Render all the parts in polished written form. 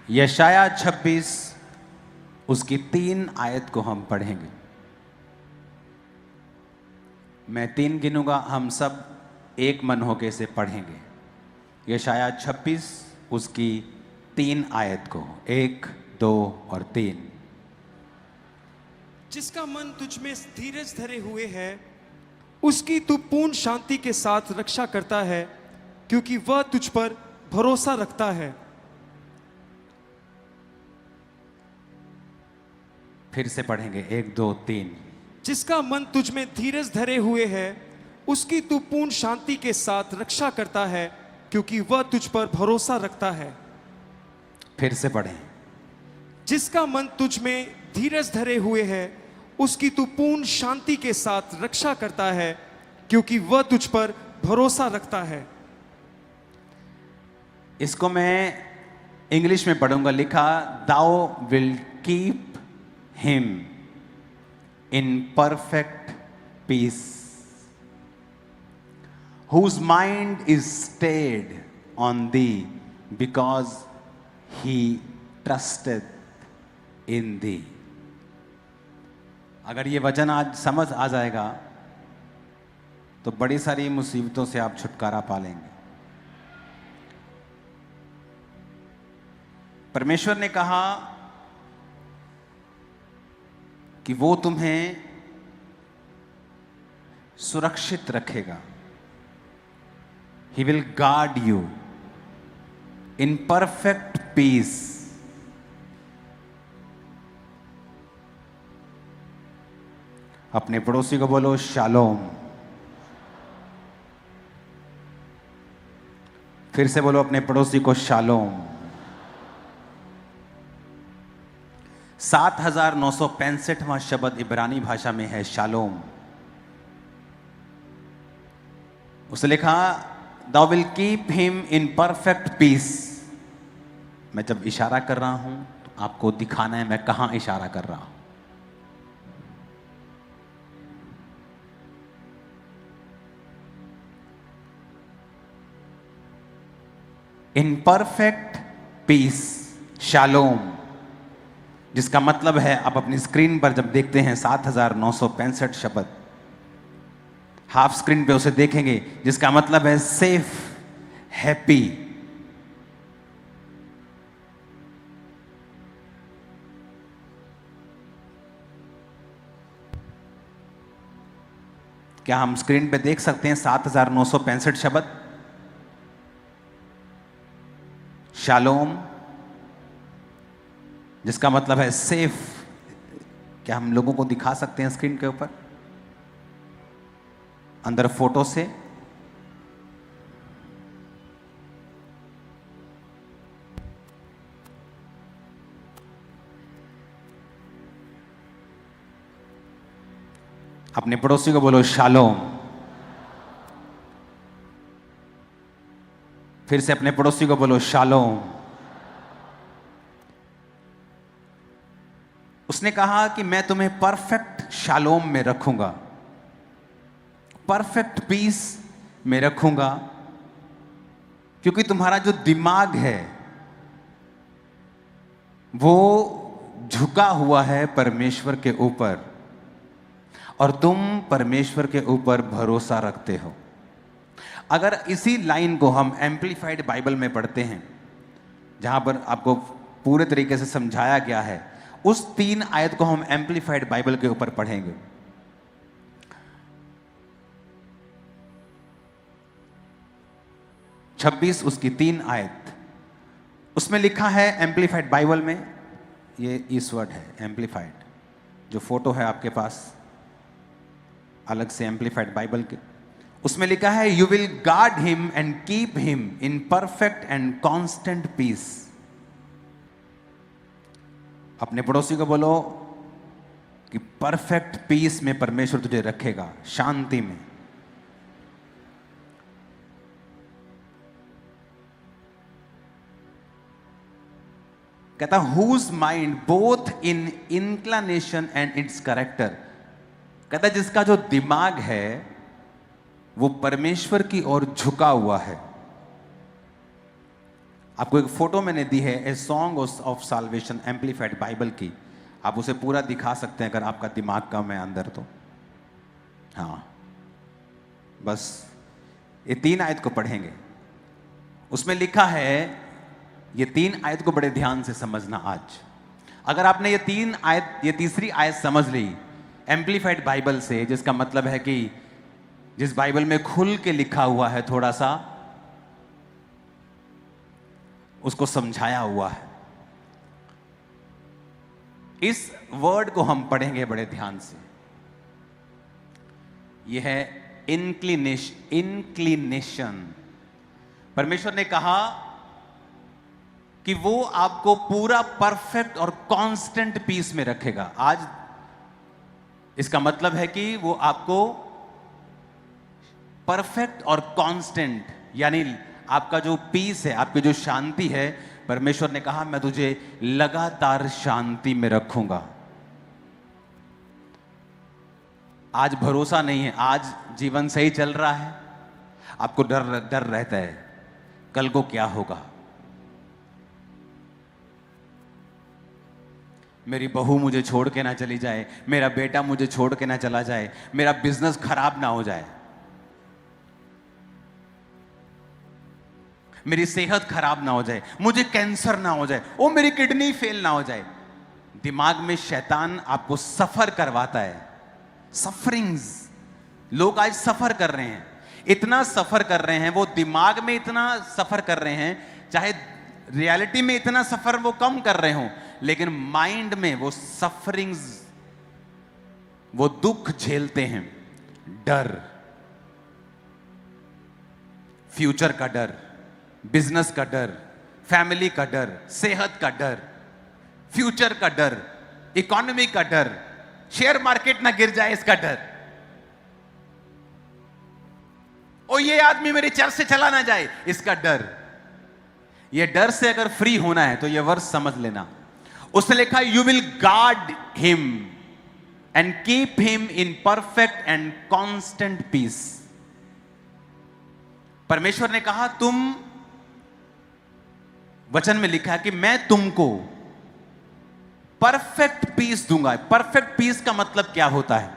यशाया 26 उसकी 3 आयत को हम पढ़ेंगे। मैं 3 गिनूंगा, हम सब एक मन होके इसे पढ़ेंगे। यशाया 26 उसकी 3 आयत को, 1, 2 और 3। जिसका मन तुझ में धीरज धरे हुए है, उसकी तू पूर्ण शांति के साथ रक्षा करता है, क्योंकि वह तुझ पर भरोसा रखता है। फिर से पढ़ेंगे, 1, 2, 3। जिसका मन तुझ में धीरज धरे हुए है, उसकी तू पूर्ण शांति के साथ रक्षा करता है, क्योंकि वह तुझ पर भरोसा रखता है। फिर से पढ़ें। जिसका मन तुझ में धीरज धरे हुए है, उसकी तू पूर्ण शांति के साथ रक्षा करता है, क्योंकि वह तुझ पर भरोसा रखता है। इसको मैं इंग्लिश में पढ़ूंगा। लिखा, thou will keep him in perfect peace whose mind is stayed on thee because he trusted in thee। अगर ये वचन आज समझ आ जाएगा तो बड़ी सारी मुसीबतों से आप छुटकारा पा लेंगे। परमेश्वर ने कहा कि वो तुम्हें सुरक्षित रखेगा। He will guard you in perfect peace। अपने पड़ोसी को बोलो शालोम। फिर से बोलो अपने पड़ोसी को शालोम। 7965वां शब्द इब्रानी भाषा में है शालोम। उसे लिखा, Thou will keep him in perfect peace। मैं जब इशारा कर रहा हूं तो आपको दिखाना है मैं कहां इशारा कर रहा हूं। इन परफेक्ट पीस, शालोम, जिसका मतलब है आप अपनी स्क्रीन पर जब देखते हैं 7965 शब्द, हाफ स्क्रीन पे उसे देखेंगे, जिसका मतलब है सेफ, हैप्पी। क्या हम स्क्रीन पे देख सकते हैं 7965 शब्द? शालोम, जिसका मतलब है सेफ। क्या हम लोगों को दिखा सकते हैं स्क्रीन के ऊपर अंदर फोटो से? अपने पड़ोसी को बोलो शालोम। फिर से अपने पड़ोसी को बोलो शालोम। उसने कहा कि मैं तुम्हें परफेक्ट शालोम में रखूंगा, परफेक्ट पीस में रखूंगा, क्योंकि तुम्हारा जो दिमाग है वो झुका हुआ है परमेश्वर के ऊपर और तुम परमेश्वर के ऊपर भरोसा रखते हो। अगर इसी लाइन को हम एम्पलीफाइड बाइबल में पढ़ते हैं, जहां पर आपको पूरे तरीके से समझाया गया है, उस 3 आयत को हम एम्पलीफाइड बाइबल के ऊपर पढ़ेंगे। छब्बीस उसकी 3 आयत, उसमें लिखा है एम्पलीफाइड बाइबल में, ये इस वर्ड है एम्पलीफाइड, जो फोटो है आपके पास अलग से एम्पलीफाइड बाइबल के, उसमें लिखा है you will guard him and keep him in perfect and constant peace. अपने पड़ोसी को बोलो कि परफेक्ट पीस में परमेश्वर तुझे रखेगा, शांति में। कहता whose mind both in inclination and its character. कहता जिसका जो दिमाग है वो परमेश्वर की ओर झुका हुआ है आपको एक फोटो मैंने दी है, a song of solvation amplified Bible की। आप उसे पूरा दिखा सकते हैं अगर आपका दिमाग कम है अंदर तो। हाँ, बस ये 3 आयत को पढ़ेंगे। उसमें लिखा है, ये 3 आयत को बड़े ध्यान से समझना आज। अगर आपने ये 3 आयत, ये तीसरी आयत समझ ली एम्पलीफाइड बाइबल से, जिसका मतलब है कि जिस बाइबल में खुल के लिखा हुआ है, थोड़ा सा उसको समझाया हुआ है, इस वर्ड को हम पढ़ेंगे बड़े ध्यान से। यह है इंक्लिनेशन। परमेश्वर ने कहा कि वो आपको पूरा परफेक्ट और कांस्टेंट पीस में रखेगा। आज इसका मतलब है कि वो आपको परफेक्ट और कांस्टेंट, यानी आपका जो पीस है, आपकी जो शांति है, परमेश्वर ने कहा मैं तुझे लगातार शांति में रखूंगा। आज भरोसा नहीं है, आज जीवन सही चल रहा है, आपको डर रहता है कल को क्या होगा, मेरी बहू मुझे छोड़ के ना चली जाए, मेरा बेटा मुझे छोड़ के ना चला जाए, मेरा बिजनेस खराब ना हो जाए, मेरी सेहत खराब ना हो जाए, मुझे कैंसर ना हो जाए, ओ मेरी किडनी फेल ना हो जाए। दिमाग में शैतान आपको सफर करवाता है। सफरिंग्स, लोग आज सफर कर रहे हैं, इतना सफर कर रहे हैं, वो दिमाग में इतना सफर कर रहे हैं, चाहे रियलिटी में इतना सफर वो कम कर रहे हो, लेकिन माइंड में वो सफरिंग्स, वो दुख झेलते हैं। डर, फ्यूचर का डर, बिजनेस का डर, फैमिली का डर, सेहत का डर, फ्यूचर का डर, इकोनॉमी का डर, शेयर मार्केट ना गिर जाए इसका डर, और ये आदमी मेरे चर्च से चला ना जाए इसका डर। ये डर से अगर फ्री होना है तो ये वर्ष समझ लेना। उसने लिखा you will guard him and keep him in perfect and constant peace. परमेश्वर ने कहा, तुम, वचन में लिखा है कि मैं तुमको परफेक्ट पीस दूंगा। परफेक्ट पीस का मतलब क्या होता है?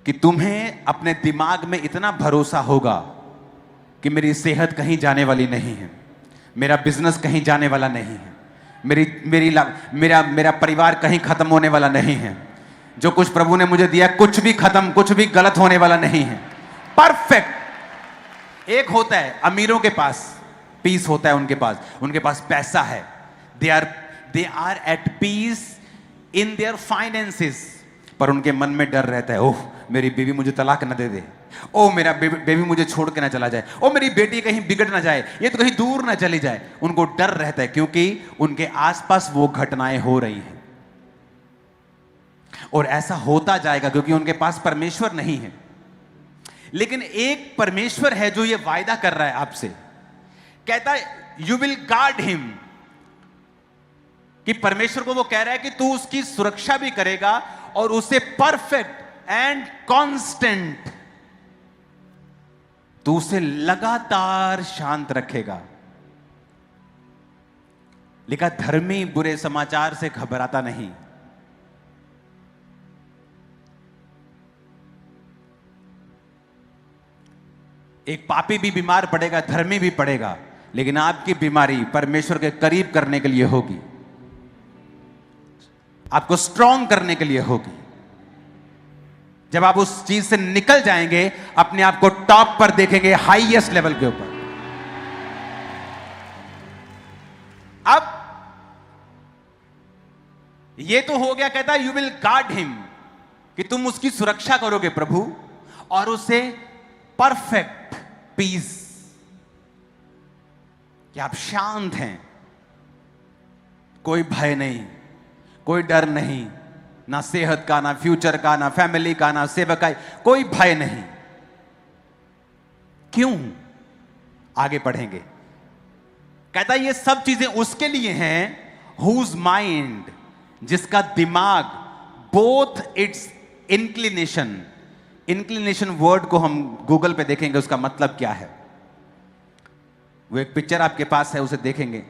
कि तुम्हें अपने दिमाग में इतना भरोसा होगा कि मेरी सेहत कहीं जाने वाली नहीं है, मेरा बिजनेस कहीं जाने वाला नहीं है, मेरा परिवार कहीं खत्म होने वाला नहीं है, जो कुछ प्रभु ने मुझे दिया कुछ भी खत्म, कुछ भी गलत होने वाला नहीं है। परफेक्ट। एक होता है अमीरों के पास पीस होता है, उनके पास पैसा है, they are at peace in their finances, पर उनके मन में डर रहता है, ओह मेरी बीवी मुझे तलाक न दे दे, ओ मेरा बेबी मुझे छोड़ के ना चला जाए, ओ मेरी बेटी कहीं बिगड़ ना जाए, ये तो कहीं दूर ना चली जाए। उनको डर रहता है क्योंकि उनके आसपास वो घटनाएं हो रही हैं, और ऐसा होता जाएगा क्योंकि उनके पास परमेश्वर नहीं है। लेकिन एक परमेश्वर है जो ये वायदा कर रहा है आपसे, कहता है यू विल गार्ड हिम, कि परमेश्वर को वो कह रहा है कि तू उसकी सुरक्षा भी करेगा और उसे परफेक्ट एंड कांस्टेंट, तू उसे लगातार शांत रखेगा। लिखा, धर्मी बुरे समाचार से घबराता नहीं। एक पापी भी बीमार पड़ेगा, धर्मी भी पड़ेगा, लेकिन आपकी बीमारी परमेश्वर के करीब करने के लिए होगी, आपको स्ट्रांग करने के लिए होगी। जब आप उस चीज से निकल जाएंगे, अपने आप को टॉप पर देखेंगे, हाईएस्ट लेवल के ऊपर। अब ये तो हो गया, कहता है यू विल गार्ड हिम, कि तुम उसकी सुरक्षा करोगे प्रभु, और उसे परफेक्ट पीस, कि आप शांत हैं, कोई भय नहीं, कोई डर नहीं, ना सेहत का, ना फ्यूचर का, ना फैमिली का, ना सेवक का, कोई भय नहीं। क्यों? आगे पढ़ेंगे। कहता है ये सब चीजें उसके लिए हैं हुज माइंड, जिसका दिमाग, both it's inclination, inclination word को हम गूगल पे देखेंगे उसका मतलब क्या है। वो एक पिक्चर आपके पास है, उसे देखेंगे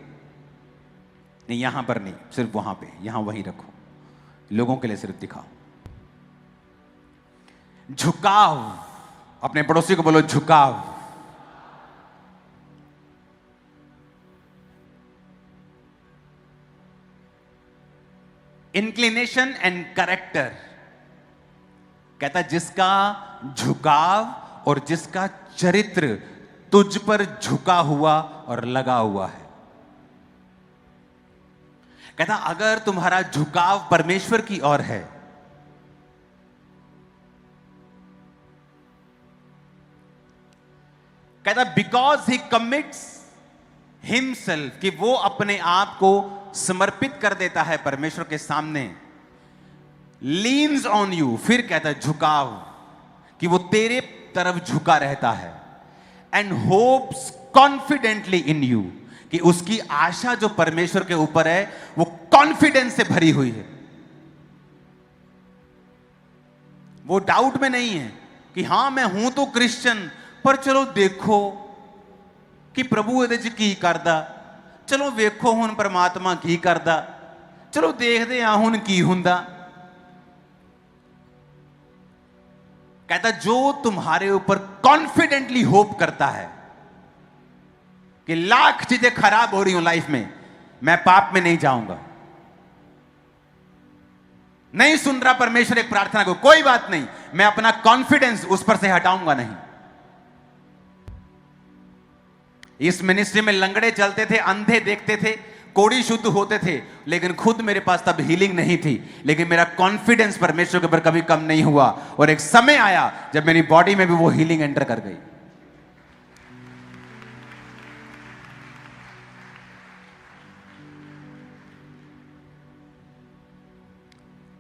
नहीं, यहां पर नहीं, सिर्फ वहां पे, यहां वहीं रखो, लोगों के लिए सिर्फ दिखाओ। झुकाव, अपने पड़ोसी को बोलो झुकाव। इंक्लिनेशन एंड कैरेक्टर, कहता जिसका झुकाव और जिसका चरित्र तुझ पर झुका हुआ और लगा हुआ है। कहता अगर तुम्हारा झुकाव परमेश्वर की ओर है, कहता बिकॉज ही कमिट्स हिमसेल्फ, कि वो अपने आप को समर्पित कर देता है परमेश्वर के सामने, लीन्स ऑन यू, फिर कहता है झुकाव, कि वो तेरे तरफ झुका रहता है, and hopes confidently in you, कि उसकी आशा जो परमेश्वर के ऊपर है वो कॉन्फिडेंस से भरी हुई है। वो डाउट में नहीं है कि हां मैं हूं तो क्रिश्चियन, पर चलो देखो कि प्रभु ਇਹਦੇ ਚ ਕੀ ਕਰਦਾ, ਚਲੋ ਵੇਖੋ ਹੁਣ परमात्मा ਕੀ ਕਰਦਾ, ਚਲੋ ਦੇਖਦੇ ਆ ਹੁਣ ਕੀ ਹੁੰਦਾ। कहता जो तुम्हारे ऊपर कॉन्फिडेंटली होप करता है कि लाख चीजें खराब हो रही हूं लाइफ में, मैं पाप में नहीं जाऊंगा, नहीं सुन रहा परमेश्वर एक प्रार्थना को, कोई बात नहीं, मैं अपना कॉन्फिडेंस उस पर से हटाऊंगा नहीं। इस मिनिस्ट्री में लंगड़े चलते थे, अंधे देखते थे, कोड़ी शुद्ध होते थे, लेकिन खुद मेरे पास तब हीलिंग नहीं थी, लेकिन मेरा कॉन्फिडेंस परमेश्वर के ऊपर कभी कम नहीं हुआ, और एक समय आया जब मेरी बॉडी में भी वो हीलिंग एंटर कर गई।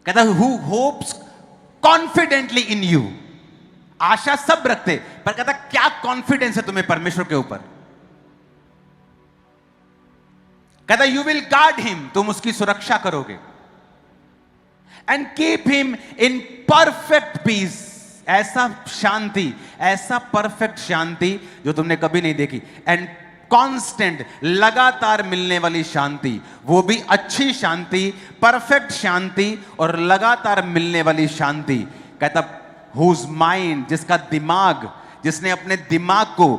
कहता हु होप्स कॉन्फिडेंटली इन यू, आशा सब रखते, पर कहता क्या कॉन्फिडेंस है तुम्हें परमेश्वर के ऊपर। कहता यू विल गार्ड हिम, तुम उसकी सुरक्षा करोगे, and keep him in perfect peace, ऐसा शांति, ऐसा परफेक्ट शांति जो तुमने कभी नहीं देखी, एंड कांस्टेंट, लगातार मिलने वाली शांति, वो भी अच्छी शांति, परफेक्ट शांति और लगातार मिलने वाली शांति। कहता हुज माइंड, जिसका दिमाग, जिसने अपने दिमाग को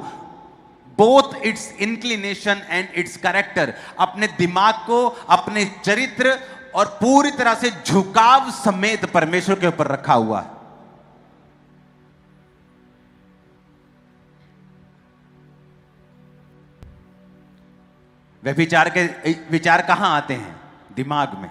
both it's inclination and its character, अपने दिमाग को, अपने चरित्र और पूरी तरह से झुकाव समेत परमेश्वर के ऊपर रखा हुआ है। व्यभिचार के विचार कहां आते हैं? दिमाग में।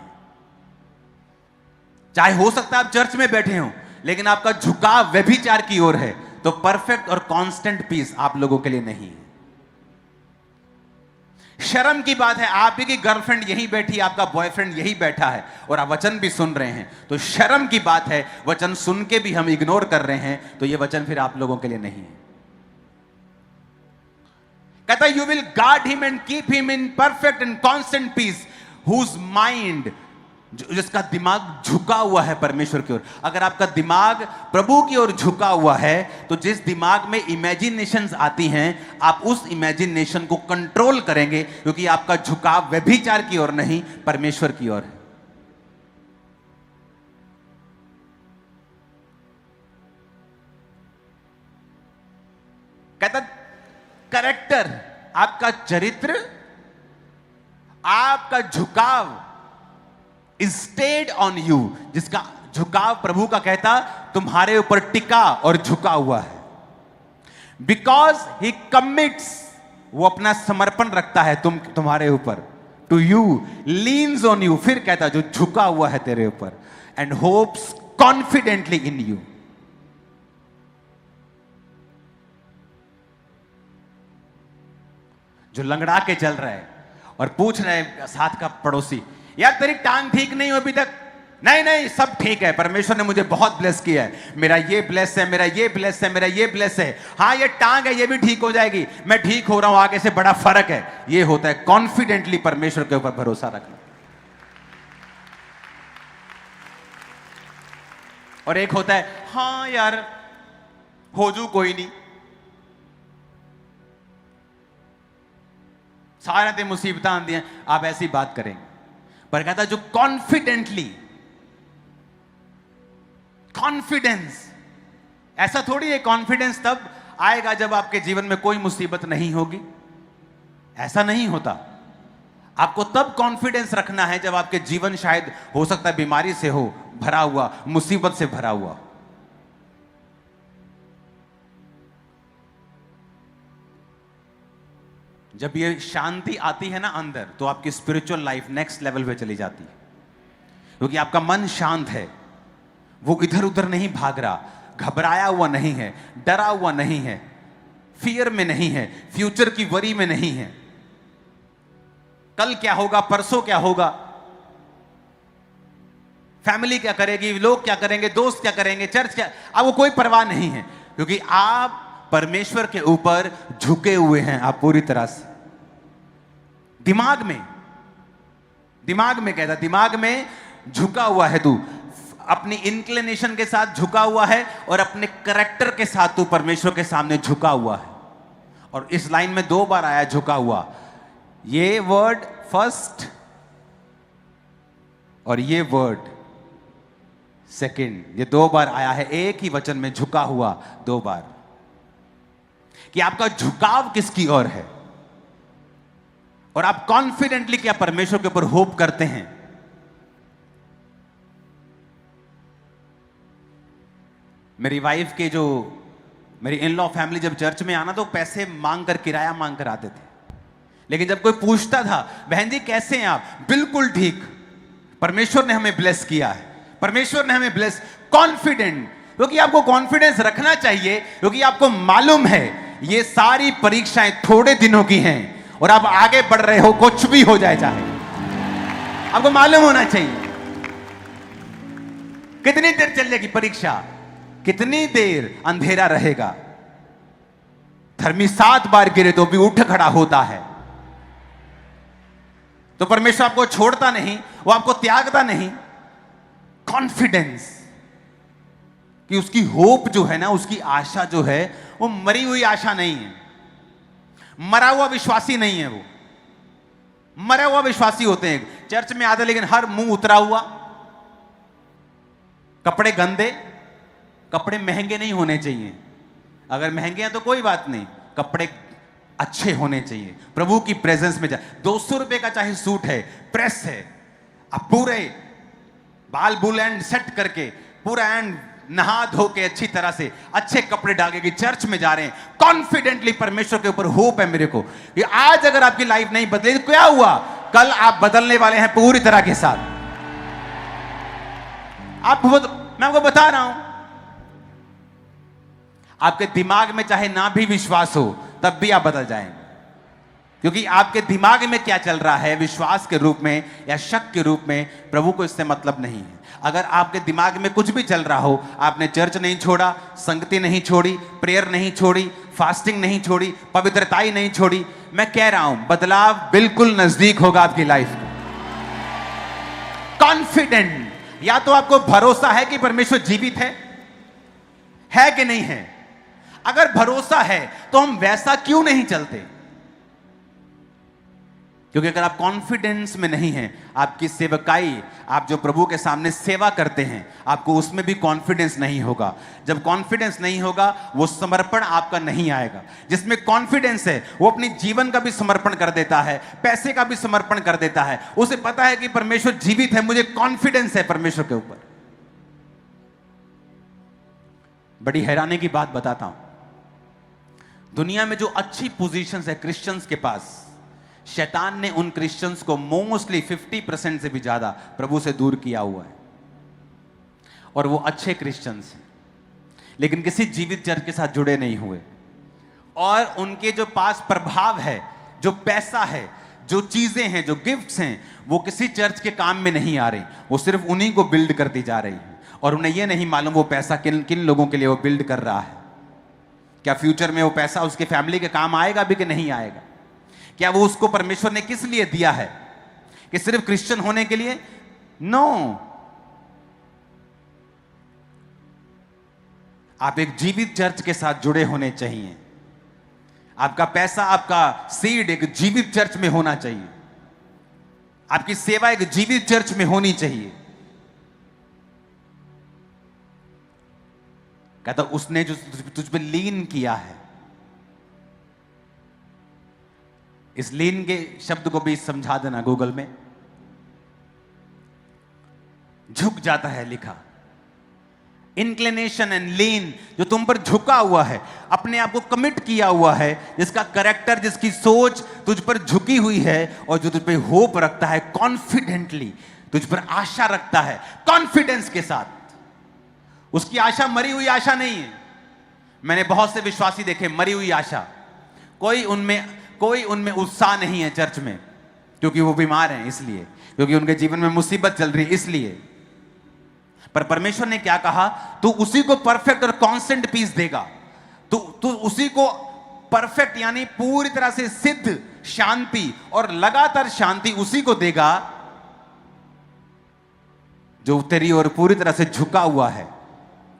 चाहे हो सकता है आप चर्च में बैठे हो, लेकिन आपका झुकाव व्यभिचार की ओर है, तो परफेक्ट और कांस्टेंट पीस आप लोगों के लिए नहीं है। शर्म की बात है, आप ही की गर्लफ्रेंड यहीं बैठी, आपका बॉयफ्रेंड यहीं बैठा है और आप वचन भी सुन रहे हैं, तो शर्म की बात है, वचन सुन के भी हम इग्नोर कर रहे हैं, तो यह वचन फिर आप लोगों के लिए नहीं है। कहता you will guard him and keep him in perfect and constant peace whose mind, जिसका दिमाग झुका हुआ है परमेश्वर की ओर। अगर आपका दिमाग प्रभु की ओर झुका हुआ है, तो जिस दिमाग में इमेजिनेशंस आती हैं, आप उस इमेजिनेशन को कंट्रोल करेंगे, क्योंकि आपका झुकाव व्यभिचार की ओर नहीं, परमेश्वर की ओर है। कहता कैरेक्टर, आपका चरित्र, आपका झुकाव स्टेड ऑन यू, जिसका झुकाव प्रभु का कहता तुम्हारे ऊपर टिका और झुका हुआ है। बिकॉज ही कमिट्स, वो अपना समर्पण रखता है तुम्हारे ऊपर, to you, leans on you, फिर कहता जो झुका हुआ है तेरे ऊपर, and hopes confidently in you. जो लंगड़ा के चल रहा है और पूछ रहे हैं साथ का पड़ोसी, यार तेरी टांग ठीक नहीं हो अभी तक? नहीं नहीं, सब ठीक है, परमेश्वर ने मुझे बहुत ब्लेस किया है, मेरा ये ब्लेस है, मेरा ये ब्लेस है, मेरा ये ब्लेस है। हाँ ये टांग है, ये भी ठीक हो जाएगी, मैं ठीक हो रहा हूं, आगे से बड़ा फर्क है। ये होता है कॉन्फिडेंटली परमेश्वर के ऊपर भरोसा रखना। और एक होता है हाँ यार हो जू, कोई नहीं। सारे ते मुसीबतां आंदियां, आप ऐसी बात करेंगे। पर कहता जो कॉन्फिडेंटली, कॉन्फिडेंस, ऐसा थोड़ी है कॉन्फिडेंस तब आएगा जब आपके जीवन में कोई मुसीबत नहीं होगी, ऐसा नहीं होता। आपको तब कॉन्फिडेंस रखना है जब आपके जीवन शायद हो सकता है बीमारी से हो भरा हुआ, मुसीबत से भरा हुआ। जब ये शांति आती है ना अंदर, तो आपकी स्पिरिचुअल लाइफ नेक्स्ट लेवल पे चली जाती है, क्योंकि आपका मन शांत है, वो इधर उधर नहीं भाग रहा, घबराया हुआ नहीं है, डरा हुआ नहीं है, फियर में नहीं है, फ्यूचर की वरी में नहीं है, कल क्या होगा, परसों क्या होगा, फैमिली क्या करेगी, लोग क्या करेंगे, दोस्त क्या करेंगे, चर्च क्या, अब वो कोई परवाह नहीं है, क्योंकि आप परमेश्वर के ऊपर झुके हुए हैं। आप पूरी तरह से दिमाग में कहता, दिमाग में झुका हुआ है तू, अपनी इंक्लिनेशन के साथ झुका हुआ है और अपने करैक्टर के साथ तू परमेश्वर के सामने झुका हुआ है। और इस लाइन में 2 बार आया झुका हुआ, ये वर्ड फर्स्ट और ये वर्ड सेकंड, ये 2 बार आया है एक ही वचन में, झुका हुआ 2 बार, कि आपका झुकाव किसकी ओर है और आप कॉन्फिडेंटली क्या परमेश्वर के ऊपर होप करते हैं। मेरी वाइफ के जो, मेरी इन लॉ फैमिली जब चर्च में आना तो पैसे मांग कर, किराया मांग कर आते थे, लेकिन जब कोई पूछता था बहन जी कैसे हैं आप, बिल्कुल ठीक, परमेश्वर ने हमें ब्लेस किया है, परमेश्वर ने हमें ब्लेस, कॉन्फिडेंट, क्योंकि आपको कॉन्फिडेंस रखना चाहिए, क्योंकि आपको मालूम है ये सारी परीक्षाएं थोड़े दिनों की हैं और आप आगे बढ़ रहे हो, कुछ भी हो जाए चाहे, आपको मालूम होना चाहिए कितनी देर चलेगी परीक्षा, कितनी देर अंधेरा रहेगा। धर्मी 7 बार गिरे तो भी उठ खड़ा होता है। तो परमेश्वर आपको छोड़ता नहीं, वो आपको त्यागता नहीं। कॉन्फिडेंस कि उसकी होप जो है ना, उसकी आशा जो है, वो मरी हुई आशा नहीं है, मरा हुआ विश्वासी नहीं है। वो मरा हुआ विश्वासी होते हैं, चर्च में आते लेकिन हर मुंह उतरा हुआ, कपड़े गंदे, कपड़े महंगे नहीं होने चाहिए, अगर महंगे हैं तो कोई बात नहीं, कपड़े अच्छे होने चाहिए, प्रभु की प्रेजेंस में जा। 200 रुपए का चाहे सूट है, प्रेस है, आप पूरे बाल बुल एंड सेट करके, पूरा एंड नहा धो के अच्छी तरह से अच्छे कपड़े डाल के चर्च में जा रहे हैं, कॉन्फिडेंटली परमेश्वर के ऊपर होप है मेरे को कि आज अगर आपकी लाइफ नहीं बदली तो क्या हुआ, कल आप बदलने वाले हैं पूरी तरह के साथ। मैं आपको बता रहा हूं, आपके दिमाग में चाहे ना भी विश्वास हो तब भी आप बदल जाएंगे, क्योंकि आपके दिमाग में क्या चल रहा है, विश्वास के रूप में या शक के रूप में, प्रभु को इससे मतलब नहीं है। अगर आपके दिमाग में कुछ भी चल रहा हो, आपने चर्च नहीं छोड़ा, संगति नहीं छोड़ी, प्रेयर नहीं छोड़ी, फास्टिंग नहीं छोड़ी, पवित्रताई नहीं छोड़ी, मैं कह रहा हूं बदलाव बिल्कुल नजदीक होगा आपकी लाइफ में। कॉन्फिडेंट, या तो आपको भरोसा है कि परमेश्वर जीवित है कि नहीं है। अगर भरोसा है तो हम वैसा क्यों नहीं चलते, क्योंकि अगर आप कॉन्फिडेंस में नहीं हैं, आपकी सेवकाई, आप जो प्रभु के सामने सेवा करते हैं, आपको उसमें भी कॉन्फिडेंस नहीं होगा। जब कॉन्फिडेंस नहीं होगा, वो समर्पण आपका नहीं आएगा। जिसमें कॉन्फिडेंस है वो अपनी जीवन का भी समर्पण कर देता है, पैसे का भी समर्पण कर देता है, उसे पता है कि परमेश्वर जीवित है, मुझे कॉन्फिडेंस है परमेश्वर के ऊपर। बड़ी हैरानी की बात बताता हूं, दुनिया में जो अच्छी पोजीशंस है क्रिश्चियंस के पास, शैतान ने उन क्रिश्चियंस को मोस्टली 50% से भी ज्यादा प्रभु से दूर किया हुआ है। और वो अच्छे क्रिश्चियंस हैं, लेकिन किसी जीवित चर्च के साथ जुड़े नहीं हुए, और उनके जो पास प्रभाव है, जो पैसा है, जो चीजें हैं, जो गिफ्ट्स हैं, वो किसी चर्च के काम में नहीं आ रही, वो सिर्फ उन्हीं को बिल्ड करती जा रही है। और उन्हें यह नहीं मालूम वो पैसा किन किन लोगों के लिए वो बिल्ड कर रहा है। क्या फ्यूचर में वो पैसा उसके फैमिली के काम आएगा भी कि नहीं आएगा? क्या वो उसको परमेश्वर ने किस लिए दिया है, कि सिर्फ क्रिश्चियन होने के लिए? नो। आप एक जीवित चर्च के साथ जुड़े होने चाहिए। आपका पैसा, आपका सीड एक जीवित चर्च में होना चाहिए। आपकी सेवा एक जीवित चर्च में होनी चाहिए। कहता उसने जो तुझ पे लीन किया है, इस लीन के शब्द को भी समझा देना गूगल में। झुक जाता है लिखा, इंक्लिनेशन एंड लीन, जो तुम पर झुका हुआ है, अपने आप को कमिट किया हुआ है, जिसका कैरेक्टर, जिसकी सोच तुझ पर झुकी हुई है और जो तुझ पे होप रखता है, कॉन्फिडेंटली तुझ पर आशा रखता है, कॉन्फिडेंस के साथ। उसकी आशा मरी हुई आशा नहीं है। मैंने बहुत से विश्वासी देखे मरी हुई आशा, कोई उनमें उत्साह नहीं है चर्च में, क्योंकि वो बीमार हैं इसलिए, क्योंकि उनके जीवन में मुसीबत चल रही है इसलिए। पर परमेश्वर ने क्या कहा, तू उसी को परफेक्ट और कांस्टेंट पीस देगा। तू उसी को परफेक्ट यानी पूरी तरह से सिद्ध शांति और लगातार शांति उसी को देगा जो तेरी ओर पूरी तरह से झुका हुआ है,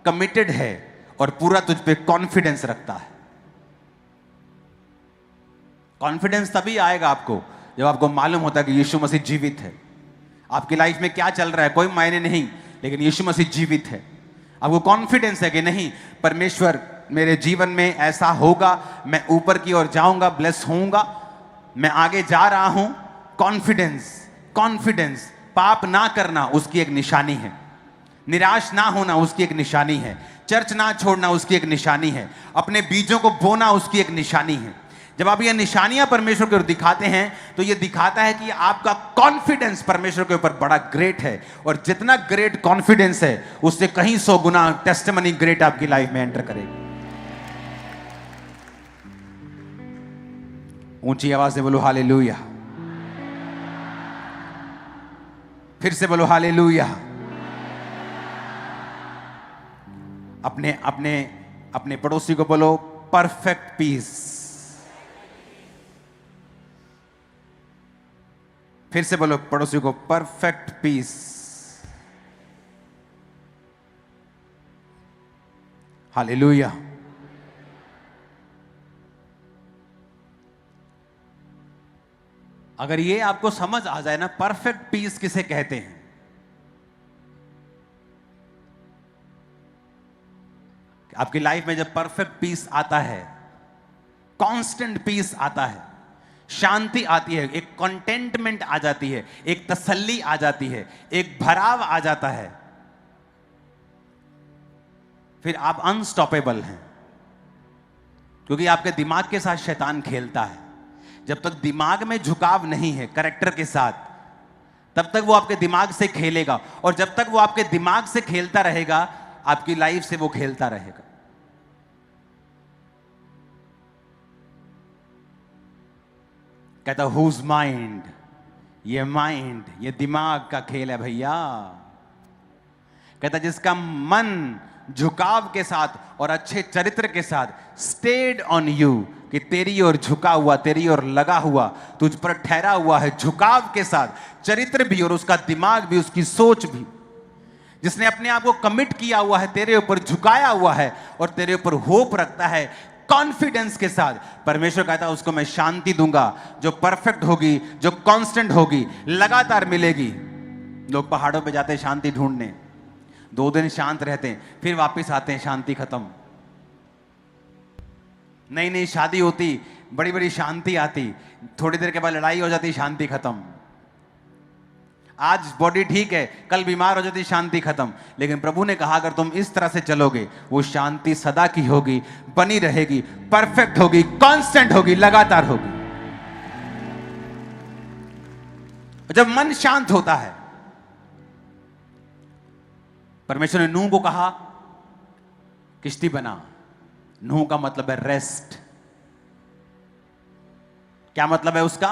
कमिटेड है और पूरा तुझ पे कॉन्फिडेंस रखता है। कॉन्फिडेंस तभी आएगा आपको जब आपको मालूम होता है कि यीशु मसीह जीवित है। आपकी लाइफ में क्या चल रहा है कोई मायने नहीं, लेकिन यीशु मसीह जीवित है। आपको कॉन्फिडेंस है कि नहीं, परमेश्वर मेरे जीवन में ऐसा होगा, मैं ऊपर की ओर जाऊंगा, ब्लेस होऊंगा, मैं आगे जा रहा हूं। कॉन्फिडेंस, पाप ना करना उसकी एक निशानी है, निराश ना होना उसकी एक निशानी है, चर्च ना छोड़ना उसकी एक निशानी है, अपने बीजों को बोना उसकी एक निशानी है। जब आप ये निशानियां परमेश्वर को दिखाते हैं तो ये दिखाता है कि आपका कॉन्फिडेंस परमेश्वर के ऊपर बड़ा ग्रेट है, और जितना ग्रेट कॉन्फिडेंस है उससे कहीं 100 गुना टेस्टिमनी ग्रेट आपकी लाइफ में एंटर करेगी। ऊंची आवाज से बोलो हालेलुया, फिर से बोलो हालेलुया। अपने पड़ोसी को बोलो परफेक्ट पीस। फिर से बोलो पड़ोसी को परफेक्ट पीस। हालेलुया। अगर ये आपको समझ आ जाए ना, परफेक्ट पीस किसे कहते हैं, आपकी लाइफ में जब परफेक्ट पीस आता है, कांस्टेंट पीस आता है, शांति आती है, एक कंटेंटमेंट आ जाती है, एक तसल्ली आ जाती है, एक भराव आ जाता है, फिर आप अनस्टॉपेबल हैं। क्योंकि आपके दिमाग के साथ शैतान खेलता है। जब तक दिमाग में झुकाव नहीं है कैरेक्टर के साथ, तब तक वो आपके दिमाग से खेलेगा, और जब तक वो आपके दिमाग से खेलता रहेगा, आपकी लाइफ से वो खेलता रहेगा। कहता हुज माइंड, ये दिमाग का खेल है भैया। कहता जिसका मन झुकाव के साथ और अच्छे चरित्र के साथ स्टेड ऑन यू, कि तेरी ओर झुका हुआ, तेरी ओर लगा हुआ, तुझ पर ठहरा हुआ है, झुकाव के साथ, चरित्र भी और उसका दिमाग भी, उसकी सोच भी, जिसने अपने आप को कमिट किया हुआ है, तेरे ऊपर झुकाया हुआ है और तेरे ऊपर होप रखता है कॉन्फिडेंस के साथ। परमेश्वर कहता है उसको मैं शांति दूंगा जो परफेक्ट होगी, जो कांस्टेंट होगी, लगातार मिलेगी। लोग पहाड़ों पे जाते हैं शांति ढूंढने, 2 दिन शांत रहते हैं, फिर वापस आते हैं, शांति खत्म। नई नई शादी होती, बड़ी बड़ी शांति आती, थोड़ी देर के बाद लड़ाई हो जाती, शांति खत्म। आज बॉडी ठीक है, कल बीमार हो जाती, शांति खत्म। लेकिन प्रभु ने कहा अगर तुम इस तरह से चलोगे, वो शांति सदा की होगी, बनी रहेगी, परफेक्ट होगी, कांस्टेंट होगी, लगातार होगी। जब मन शांत होता है, परमेश्वर ने नूह को कहा किश्ती बना। नूह का मतलब है रेस्ट। क्या मतलब है उसका?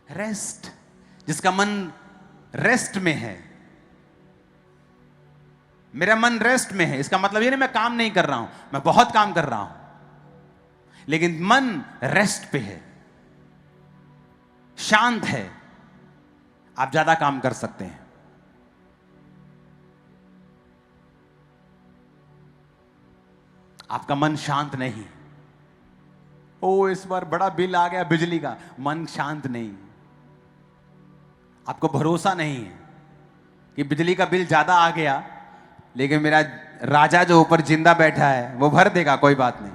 रेस्ट। जिसका मन रेस्ट में है, मेरा मन रेस्ट में है, इसका मतलब ये नहीं मैं काम नहीं कर रहा हूं, मैं बहुत काम कर रहा हूं, लेकिन मन रेस्ट पे है, शांत है, आप ज्यादा काम कर सकते हैं। आपका मन शांत नहीं। ओ इस बार बड़ा बिल आ गया बिजली का, मन शांत नहीं। आपको भरोसा नहीं है कि बिजली का बिल ज्यादा आ गया, लेकिन मेरा राजा जो ऊपर जिंदा बैठा है वो भर देगा, कोई बात नहीं।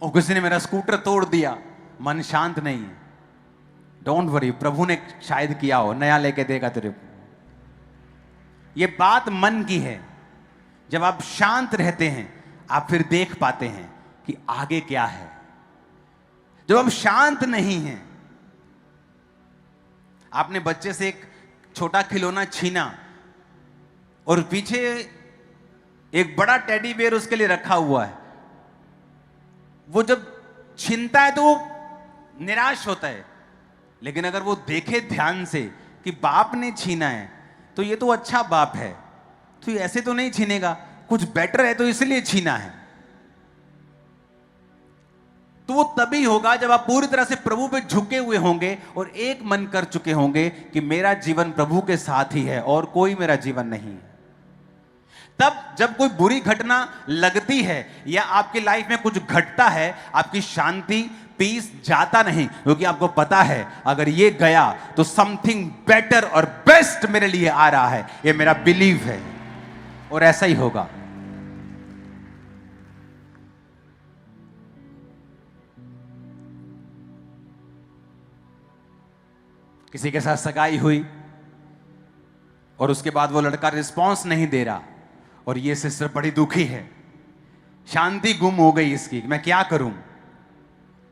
और किसी ने मेरा स्कूटर तोड़ दिया, मन शांत नहीं है। डोंट वरी, प्रभु ने शायद किया हो, नया लेके देगा तेरे को। ये बात मन की है। जब आप शांत रहते हैं आप फिर देख पाते हैं कि आगे क्या है। जब आप शांत नहीं हैं, आपने बच्चे से एक छोटा खिलौना छीना और पीछे एक बड़ा टेडी बेयर उसके लिए रखा हुआ है, वो जब छीनता है तो वो निराश होता है। लेकिन अगर वो देखे ध्यान से कि बाप ने छीना है तो ये तो अच्छा बाप है, तो ये ऐसे तो नहीं छीनेगा, कुछ बेटर है तो इसलिए छीना है। तो वो तभी होगा जब आप पूरी तरह से प्रभु पे झुके हुए होंगे और एक मन कर चुके होंगे कि मेरा जीवन प्रभु के साथ ही है और कोई मेरा जीवन नहीं है। तब जब कोई बुरी घटना लगती है या आपकी लाइफ में कुछ घटता है, आपकी शांति पीस जाता नहीं, क्योंकि आपको पता है अगर ये गया तो समथिंग बेटर और बेस्ट मेरे लिए आ रहा है। ये मेरा बिलीव है और ऐसा ही होगा। किसी के साथ सगाई हुई और उसके बाद वो लड़का रिस्पॉन्स नहीं दे रहा और ये सिस्टर बड़ी दुखी है, शांति गुम हो गई इसकी, मैं क्या करूं?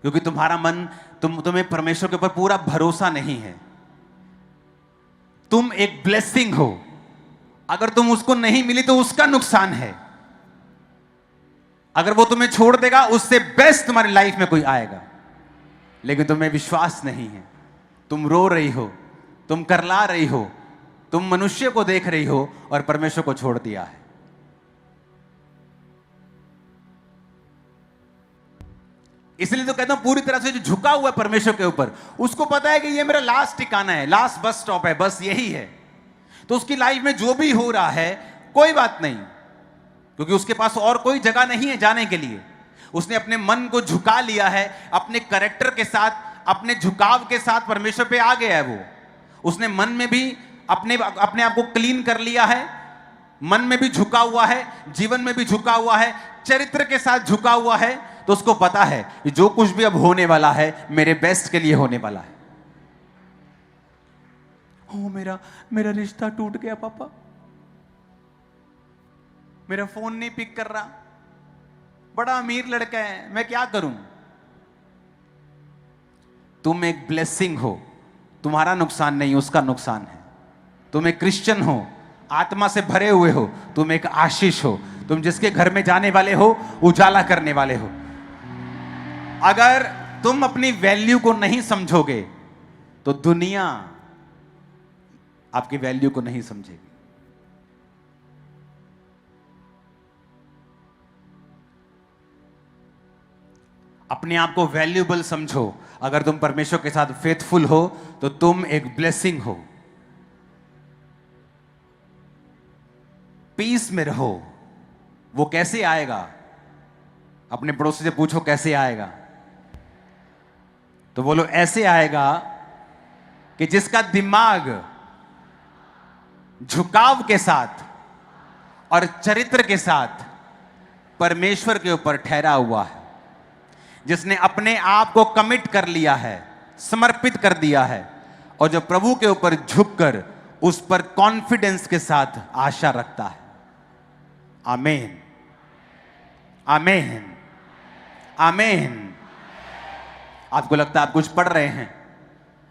क्योंकि तुम्हारा मन तुम्हें परमेश्वर के ऊपर पूरा भरोसा नहीं है। तुम एक ब्लेसिंग हो, अगर तुम उसको नहीं मिली तो उसका नुकसान है। अगर वो तुम्हें छोड़ देगा उससे बेस्ट तुम्हारी लाइफ में कोई आएगा, लेकिन तुम्हें विश्वास नहीं है। तुम रो रही हो, तुम करला रही हो, तुम मनुष्य को देख रही हो और परमेश्वर को छोड़ दिया है। इसलिए तो कहता हूं पूरी तरह से जो झुका हुआ है परमेश्वर के ऊपर, उसको पता है कि ये मेरा लास्ट ठिकाना है, लास्ट बस स्टॉप है, बस यही है। तो उसकी लाइफ में जो भी हो रहा है कोई बात नहीं, क्योंकि उसके पास और कोई जगह नहीं है जाने के लिए। उसने अपने मन को झुका लिया है, अपने कैरेक्टर के साथ, अपने झुकाव के साथ परमेश्वर पे आ गया है। वो उसने मन में भी अपने आप को क्लीन कर लिया है, मन में भी झुका हुआ है, जीवन में भी झुका हुआ है, चरित्र के साथ झुका हुआ है। तो उसको पता है कि जो कुछ भी अब होने वाला है मेरे बेस्ट के लिए होने वाला है। ओ मेरा रिश्ता टूट गया पापा, मेरा फोन नहीं पिक कर रहा, बड़ा अमीर लड़का है, मैं क्या करूं? तुम एक ब्लेसिंग हो, तुम्हारा नुकसान नहीं उसका नुकसान है। तुम एक क्रिश्चियन हो, आत्मा से भरे हुए हो, तुम एक आशीष हो। तुम जिसके घर में जाने वाले हो उजाला करने वाले हो। अगर तुम अपनी वैल्यू को नहीं समझोगे तो दुनिया आपकी वैल्यू को नहीं समझेगी। अपने आप को वैल्यूएबल समझो। अगर तुम परमेश्वर के साथ फेथफुल हो तो तुम एक ब्लेसिंग हो। पीस में रहो। वो कैसे आएगा? अपने पड़ोसी से पूछो कैसे आएगा, तो बोलो ऐसे आएगा कि जिसका दिमाग झुकाव के साथ और चरित्र के साथ परमेश्वर के ऊपर ठहरा हुआ है, जिसने अपने आप को कमिट कर लिया है, समर्पित कर दिया है, और जो प्रभु के ऊपर झुककर उस पर कॉन्फिडेंस के साथ आशा रखता है। आमीन, आमीन, आमीन। आपको लगता है आप कुछ पढ़ रहे हैं,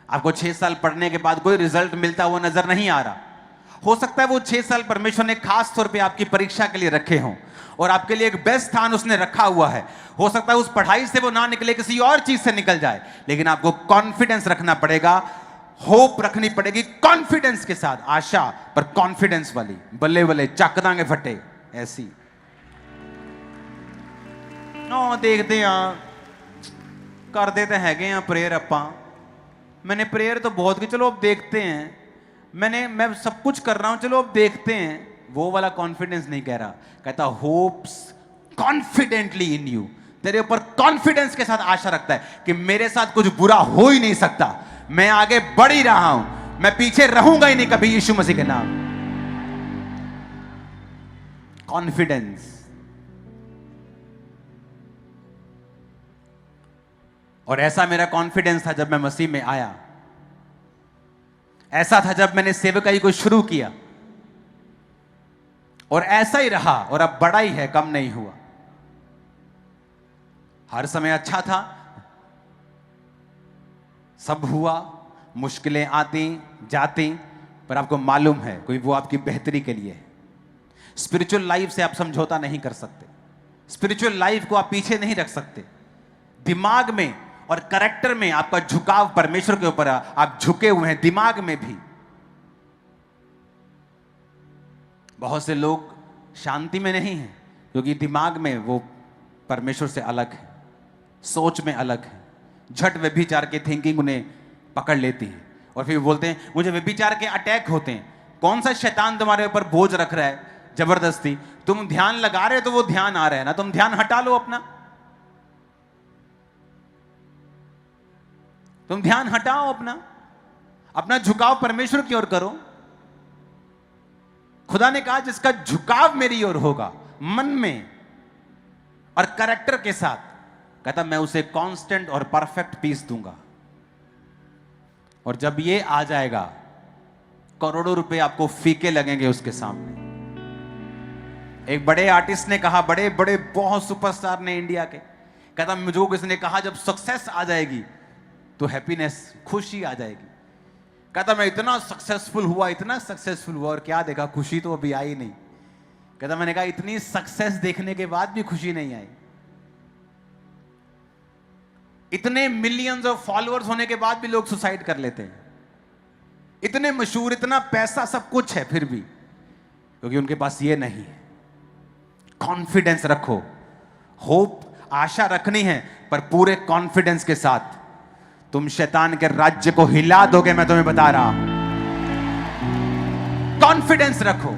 आपको 6 साल पढ़ने के बाद कोई रिजल्ट मिलता हुआ नजर नहीं आ रहा। हो सकता है वो 6 साल परमेश्वर ने खास तौर पे आपकी परीक्षा के लिए रखे हों और आपके लिए एक बेस्ट स्थान उसने रखा हुआ है। हो सकता है उस पढ़ाई से वो ना निकले, किसी और चीज से निकल जाए, लेकिन आपको कॉन्फिडेंस रखना पड़ेगा, होप रखनी पड़ेगी कॉन्फिडेंस के साथ, आशा पर कॉन्फिडेंस वाली। बल्ले बल्ले चक दांगे फटे ऐसी। देखते हैं कर देते हैगे हैं प्रेयर। अपा मैंने प्रेयर तो बहुत की, चलो अब देखते हैं। मैं सब कुछ कर रहा हूं, चलो अब देखते हैं। वो वाला कॉन्फिडेंस नहीं कह रहा, कहता होप्स कॉन्फिडेंटली इन यू, तेरे ऊपर कॉन्फिडेंस के साथ आशा रखता है कि मेरे साथ कुछ बुरा हो ही नहीं सकता, मैं आगे बढ़ ही रहा हूं, मैं पीछे रहूंगा ही नहीं कभी यीशु मसीह के नाम। कॉन्फिडेंस। और ऐसा मेरा कॉन्फिडेंस था जब मैं मसीह में आया, ऐसा था जब मैंने सेवकाई को शुरू किया, और ऐसा ही रहा, और अब बड़ा ही है, कम नहीं हुआ। हर समय अच्छा था, सब हुआ, मुश्किलें आती जाती, पर आपको मालूम है कोई वो आपकी बेहतरी के लिए है। स्पिरिचुअल लाइफ से आप समझौता नहीं कर सकते, स्पिरिचुअल लाइफ को आप पीछे नहीं रख सकते। दिमाग में और कैरेक्टर में आपका झुकाव परमेश्वर के ऊपर, आप झुके हुए हैं दिमाग में भी। बहुत से लोग शांति में नहीं हैं क्योंकि दिमाग में वो परमेश्वर से अलग है, सोच में अलग है, झट व्यभिचार के थिंकिंग उन्हें पकड़ लेती है, और फिर बोलते हैं मुझे व्यभिचार के अटैक होते हैं। कौन सा शैतान तुम्हारे ऊपर बोझ रख रहा है जबरदस्ती? तुम ध्यान लगा रहे हो तो वो ध्यान आ रहा है ना, तुम ध्यान हटा लो अपना, तुम ध्यान हटाओ अपना झुकाव परमेश्वर की ओर करो। खुदा ने कहा जिसका झुकाव मेरी ओर होगा मन में और कैरेक्टर के साथ, कहता मैं उसे कांस्टेंट और परफेक्ट पीस दूंगा। और जब ये आ जाएगा, करोड़ों रुपए आपको फीके लगेंगे उसके सामने। एक बड़े आर्टिस्ट ने कहा, बड़े बड़े बहुत सुपरस्टार ने इंडिया के, कहता मुझे किसी ने कहा जब सक्सेस आ जाएगी तो हैप्पीनेस, खुशी आ जाएगी। कहता मैं इतना सक्सेसफुल हुआ और क्या देखा, खुशी तो अभी आई नहीं। कहता मैंने कहा इतनी सक्सेस देखने के बाद भी खुशी नहीं आई, इतने मिलियंस ऑफ फॉलोअर्स होने के बाद भी लोग सुसाइड कर लेते हैं, इतने मशहूर, इतना पैसा, सब कुछ है, फिर भी क्योंकि उनके पास ये नहीं है। कॉन्फिडेंस रखो, होप, आशा रखनी है, पर पूरे कॉन्फिडेंस के साथ तुम शैतान के राज्य को हिला दोगे, मैं तुम्हें बता रहा हूं। कॉन्फिडेंस रखो।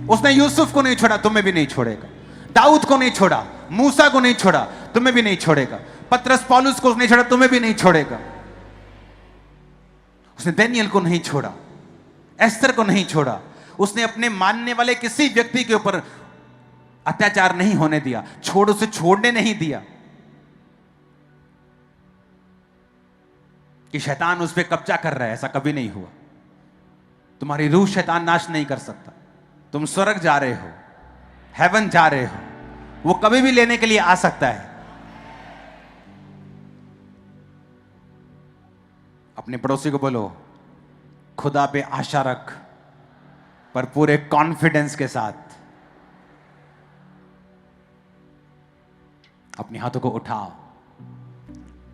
उसने यूसुफ को नहीं छोड़ा, तुम्हें भी नहीं छोड़ेगा। दाऊद को नहीं छोड़ा, मूसा को नहीं छोड़ा, तुम्हें भी नहीं छोड़ेगा। पतरस पौलुस को नहीं छोड़ा, तुम्हें भी नहीं छोड़ेगा। उसने दानियेल को नहीं छोड़ा, एस्तर को नहीं छोड़ा। उसने अपने मानने वाले किसी व्यक्ति के ऊपर अत्याचार नहीं होने दिया, उसे छोड़ने नहीं दिया कि शैतान उस पर कब्जा कर रहा है। ऐसा कभी नहीं हुआ। तुम्हारी रूह शैतान नाश नहीं कर सकता। तुम स्वर्ग जा रहे हो, हेवन जा रहे हो, वो कभी भी लेने के लिए आ सकता है। अपने पड़ोसी को बोलो, खुदा पे आशा रख, पर पूरे कॉन्फिडेंस के साथ। अपने हाथों को उठाओ।